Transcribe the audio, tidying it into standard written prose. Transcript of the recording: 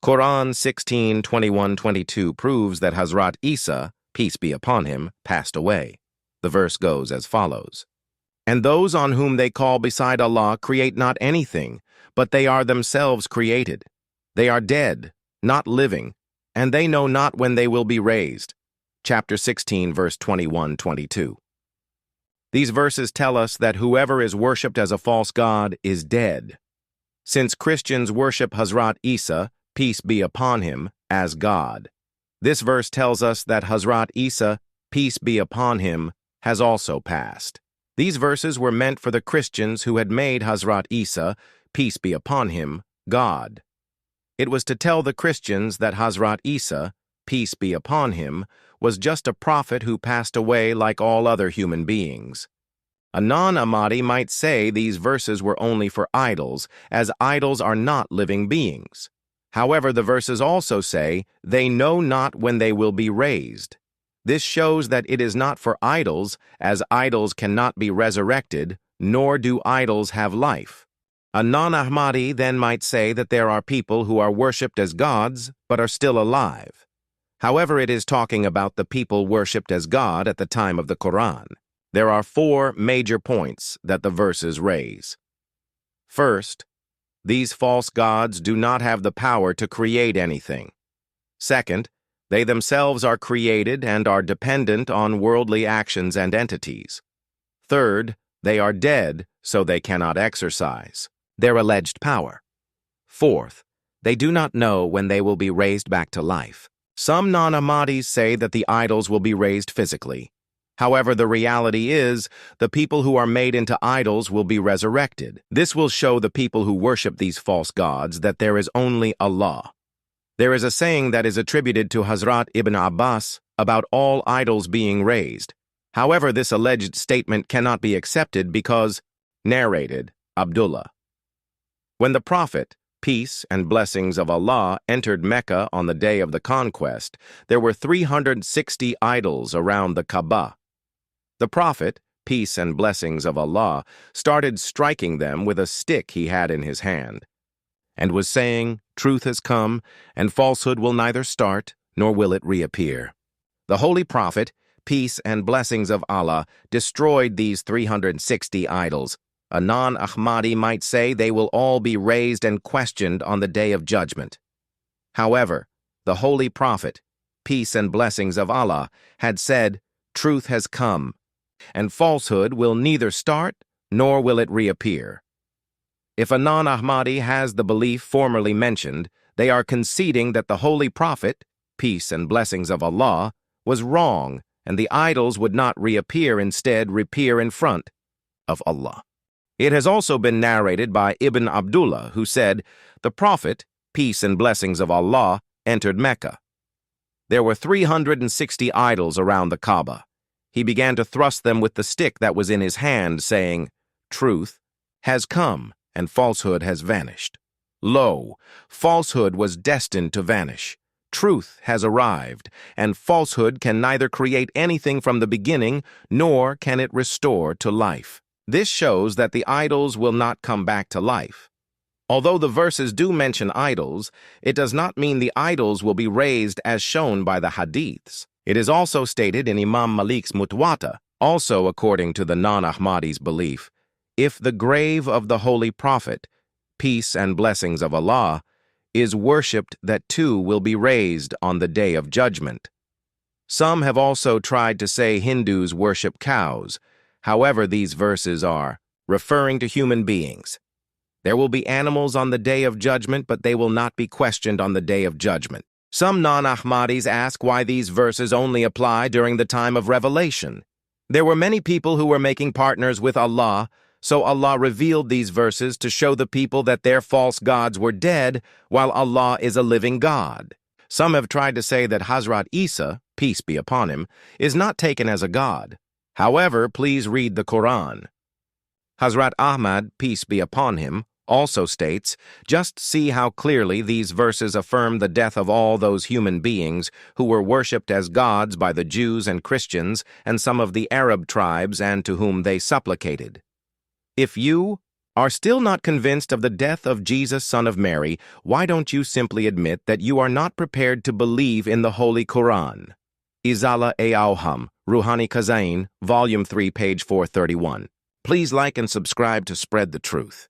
Quran 16:21-22 proves that Hazrat Isa, peace be upon him, passed away. The verse goes as follows. And those on whom they call beside Allah create not anything, but they are themselves created. They are dead, not living, and they know not when they will be raised. Chapter 16, verse 21-22. These verses tell us that whoever is worshipped as a false god is dead. Since Christians worship Hazrat Isa, peace be upon him, as God. This verse tells us that Hazrat Isa, peace be upon him, has also passed. These verses were meant for the Christians who had made Hazrat Isa, peace be upon him, God. It was to tell the Christians that Hazrat Isa, peace be upon him, was just a prophet who passed away like all other human beings. A non-Ahmadi might say these verses were only for idols, as idols are not living beings. However, the verses also say, they know not when they will be raised. This shows that it is not for idols, as idols cannot be resurrected, nor do idols have life. A non-Ahmadi then might say that there are people who are worshipped as gods, but are still alive. However, it is talking about the people worshipped as God at the time of the Quran. There are 4 major points that the verses raise. First, these false gods do not have the power to create anything. Second, they themselves are created and are dependent on worldly actions and entities. Third, they are dead, so they cannot exercise their alleged power. Fourth, they do not know when they will be raised back to life. Some non-Ahmadis say that the idols will be raised physically. However, the reality is, the people who are made into idols will be resurrected. This will show the people who worship these false gods that there is only Allah. There is a saying that is attributed to Hazrat Ibn Abbas about all idols being raised. However, this alleged statement cannot be accepted because, narrated, Abdullah. When the Prophet, peace and blessings of Allah, entered Mecca on the day of the conquest, there were 360 idols around the Kaaba. The Prophet, peace and blessings of Allah, started striking them with a stick he had in his hand, and was saying, "Truth has come, and falsehood will neither start, nor will it reappear." The Holy Prophet, peace and blessings of Allah, destroyed these 360 idols. A non-Ahmadi might say they will all be raised and questioned on the Day of Judgment. However, the Holy Prophet, peace and blessings of Allah, had said, "Truth has come, and falsehood will neither start, nor will it reappear." If a non-Ahmadi has the belief formerly mentioned, they are conceding that the Holy Prophet, peace and blessings of Allah, was wrong, and the idols would not reappear, instead reappear in front of Allah. It has also been narrated by Ibn Abdullah, who said, "The Prophet, peace and blessings of Allah, entered Mecca. There were 360 idols around the Kaaba. He began to thrust them with the stick that was in his hand, saying, 'Truth has come, and falsehood has vanished. Lo, falsehood was destined to vanish. Truth has arrived, and falsehood can neither create anything from the beginning, nor can it restore to life.' This shows that the idols will not come back to life. Although the verses do mention idols, it does not mean the idols will be raised as shown by the hadiths. It is also stated in Imam Malik's Mutwata, also according to the non-Ahmadi's belief, if the grave of the Holy Prophet, peace and blessings of Allah, is worshipped, that too will be raised on the Day of Judgment. Some have also tried to say Hindus worship cows. However, these verses are referring to human beings. There will be animals on the Day of Judgment, but they will not be questioned on the Day of Judgment. Some non-Ahmadis ask why these verses only apply during the time of revelation. There were many people who were making partners with Allah, so Allah revealed these verses to show the people that their false gods were dead, while Allah is a living God. Some have tried to say that Hazrat Isa, peace be upon him, is not taken as a god. However, please read the Quran. Hazrat Ahmad, peace be upon him, also states, "Just see how clearly these verses affirm the death of all those human beings who were worshipped as gods by the Jews and Christians and some of the Arab tribes and to whom they supplicated. If you, are still not convinced of the death of Jesus, son of Mary, why don't you simply admit that you are not prepared to believe in the Holy Quran? Izala Auham, Ruhani Kazain, Volume 3, page 431. Please like and subscribe to spread the truth.